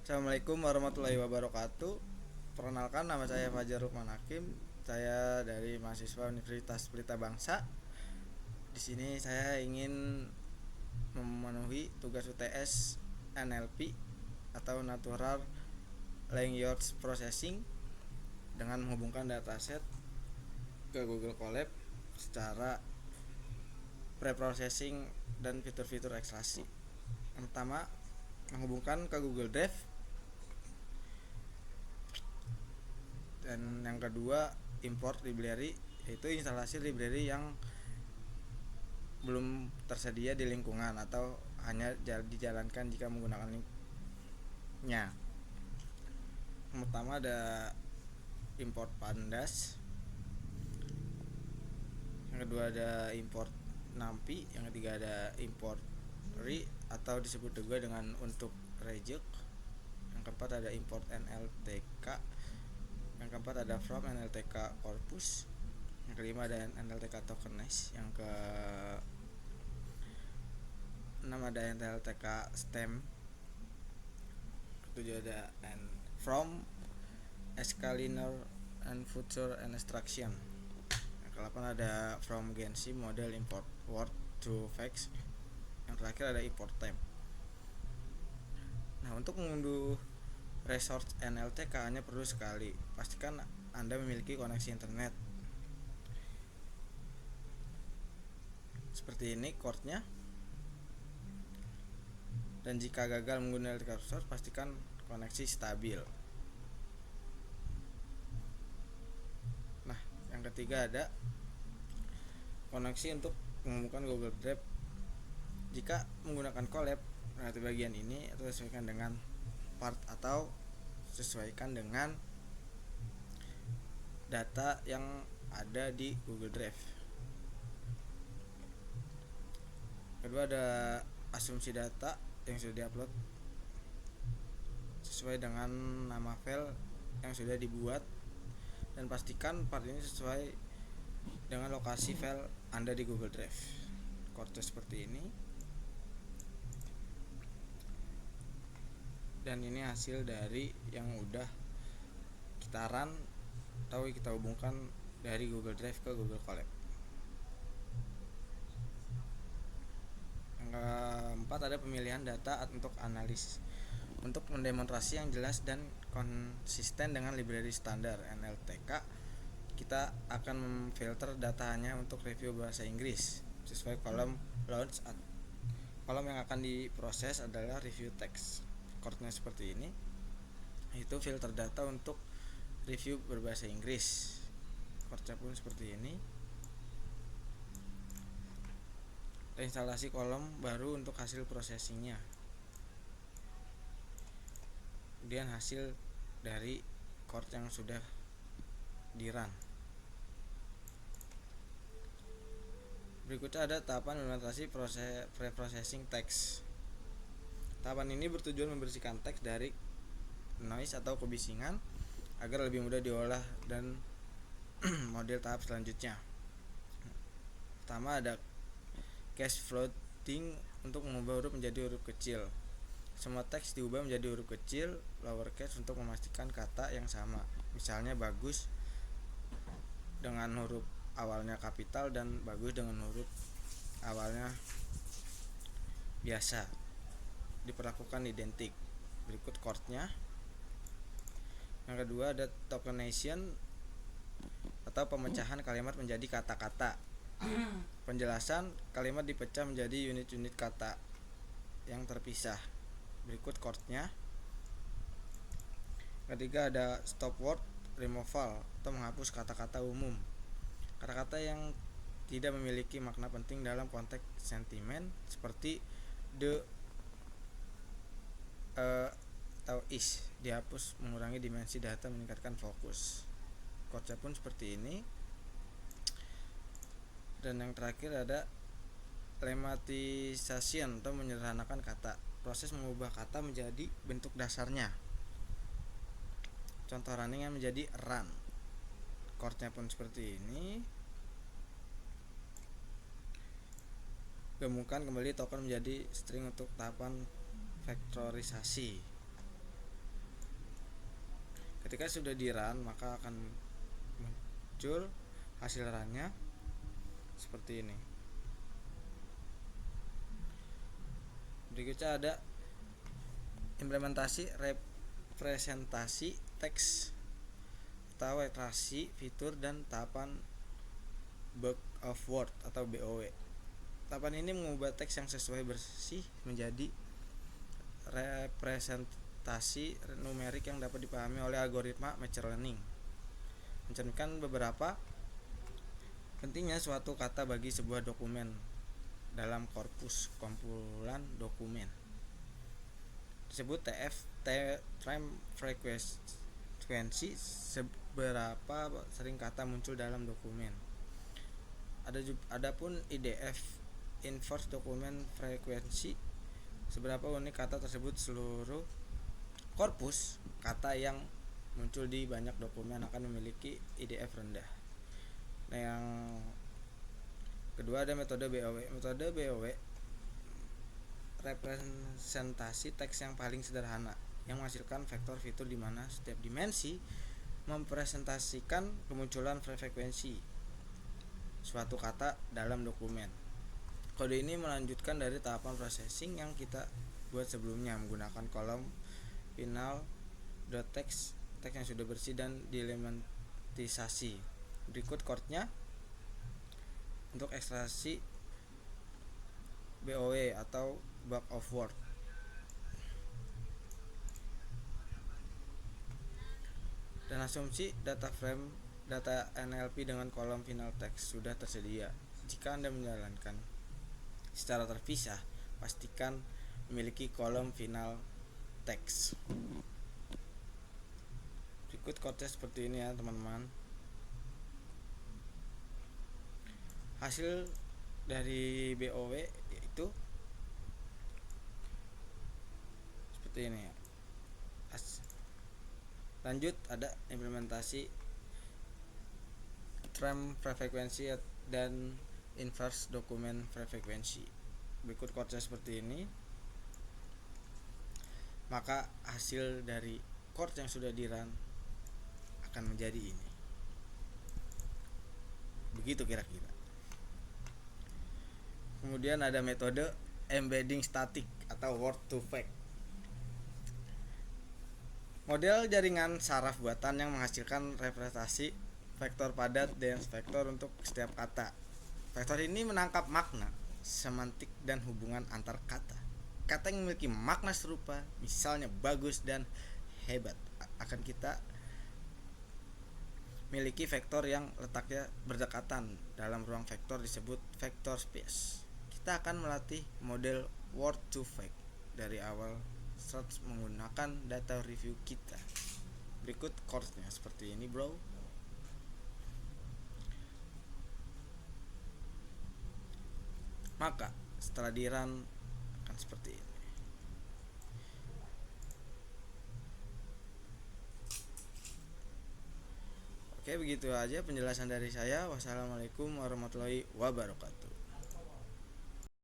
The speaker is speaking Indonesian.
Assalamualaikum warahmatullahi wabarakatuh. Perkenalkan, nama saya Fajar Lukman Hakim. Saya dari mahasiswa Universitas Pelita Bangsa. Di sini saya ingin memenuhi tugas UTS NLP atau Natural Language Processing dengan menghubungkan dataset ke Google Colab secara pre-processing dan fitur-fitur ekstraksi. Yang pertama, menghubungkan ke Google Drive. Dan yang kedua, import library, yaitu instalasi library yang belum tersedia di lingkungan atau hanya dijalankan jika menggunakan linknya. Yang pertama ada import pandas, yang kedua ada import NumPy, yang ketiga ada import re atau disebut juga dengan untuk reject, yang keempat ada import NLTK, yang keempat ada from NLTK corpus, yang kelima ada NLTK tokenize, yang ke 6 ada NLTK stem, ketujuh ada and from escaliner and future and instruction, yang ke-8 ada from Gensi model import word to fax, yang terakhir ada import temp. Nah, untuk mengunduh resource NLTK hanya perlu sekali. Pastikan Anda memiliki koneksi internet. Seperti ini chordnya. Dan jika gagal menggunakan NLTK resource, pastikan koneksi stabil. Nah, yang ketiga ada koneksi untuk menghubungkan Google Drive. Jika menggunakan Colab, nah di bagian ini atau sesuaikan dengan part atau sesuaikan dengan data yang ada di Google Drive. Kedua ada asumsi data yang sudah diupload sesuai dengan nama file yang sudah dibuat, dan pastikan part ini sesuai dengan lokasi file Anda di Google Drive. Chordnya seperti ini. Dan ini hasil dari yang udah kita run atau kita hubungkan dari Google Drive ke Google Colab. Yang keempat ada pemilihan data untuk analis. Untuk mendemonstrasi yang jelas dan konsisten dengan library standar NLTK, kita akan memfilter datanya untuk review bahasa Inggris sesuai kolom launch. Kolom yang akan diproses adalah review text. Chordnya seperti ini, itu filter data untuk review berbahasa Inggris. Chordnya pun seperti ini. Instalasi kolom baru untuk hasil processingnya. Kemudian hasil dari chord yang sudah di run. Berikutnya ada tahapan implementasi pre-processing text. Tahapan ini bertujuan membersihkan teks dari noise atau kebisingan agar lebih mudah diolah dan model tahap selanjutnya. Pertama ada case floating untuk mengubah huruf menjadi huruf kecil. Semua teks diubah menjadi huruf kecil lowercase untuk memastikan kata yang sama. Misalnya bagus dengan huruf awalnya kapital dan bagus dengan huruf awalnya biasa, diperlakukan identik. Berikut chordnya. Yang kedua ada tokenization atau pemecahan kalimat menjadi kata-kata. Penjelasan kalimat dipecah menjadi unit-unit kata yang terpisah. Berikut chordnya. Ketiga ada stop word removal atau menghapus kata-kata umum. Kata-kata yang tidak memiliki makna penting dalam konteks sentimen seperti the, atau is dihapus, mengurangi dimensi data, meningkatkan fokus. Chordnya pun seperti ini. Dan yang terakhir ada lemmatization atau menyederhanakan kata. Proses mengubah kata menjadi bentuk dasarnya. Contoh runningnya menjadi run. Chordnya pun seperti ini. Gabungkan kembali token menjadi string untuk tahapan vektorisasi. Ketika sudah di run, maka akan muncul hasil runnya seperti ini. Berikutnya ada implementasi representasi teks atau iterasi fitur dan tahapan bug of word atau BOW. Tahapan ini mengubah teks yang sesuai bersih menjadi representasi numerik yang dapat dipahami oleh algoritma machine learning. Mencerminkan beberapa pentingnya suatu kata bagi sebuah dokumen dalam korpus kumpulan dokumen. Disebut time frekuensi, seberapa sering kata muncul dalam dokumen. Adapun IDF, inverse document frequency, seberapa unik kata tersebut seluruh korpus kata yang muncul di banyak dokumen akan memiliki IDF rendah. Nah, yang kedua ada metode BOW. Metode BOW representasi teks yang paling sederhana yang menghasilkan vektor fitur di mana setiap dimensi mempresentasikan kemunculan frekuensi suatu kata dalam dokumen. Kode ini melanjutkan dari tahapan processing yang kita buat sebelumnya menggunakan kolom final.text, teks yang sudah bersih dan dielementisasi. Berikut chord-nya untuk ekstraksi BOW atau bug of word. Dan asumsi data frame data NLP dengan kolom final text sudah tersedia. Jika Anda menjalankan secara terpisah, pastikan memiliki kolom final text. Berikut kodenya seperti ini ya teman-teman. Hasil dari BOW yaitu seperti ini ya. Lanjut ada implementasi time frekuensi dan inverse document frekuensi. Berikut kodenya seperti ini. Maka hasil dari chord yang sudah di run akan menjadi ini. Begitu kira-kira. Kemudian ada metode embedding static atau word to vec. Model jaringan saraf buatan yang menghasilkan representasi vektor padat dan vektor untuk setiap kata. Vektor ini menangkap makna, semantik dan hubungan antar kata. Kata yang memiliki makna serupa, misalnya bagus dan hebat, akan kita miliki vektor yang letaknya berdekatan dalam ruang vektor disebut vector space. Kita akan melatih model word to vec dari awal search menggunakan data review kita. Berikut chordnya seperti ini, bro. Maka setelah di run akan seperti ini. Oke, begitu aja penjelasan dari saya. Wassalamualaikum warahmatullahi wabarakatuh.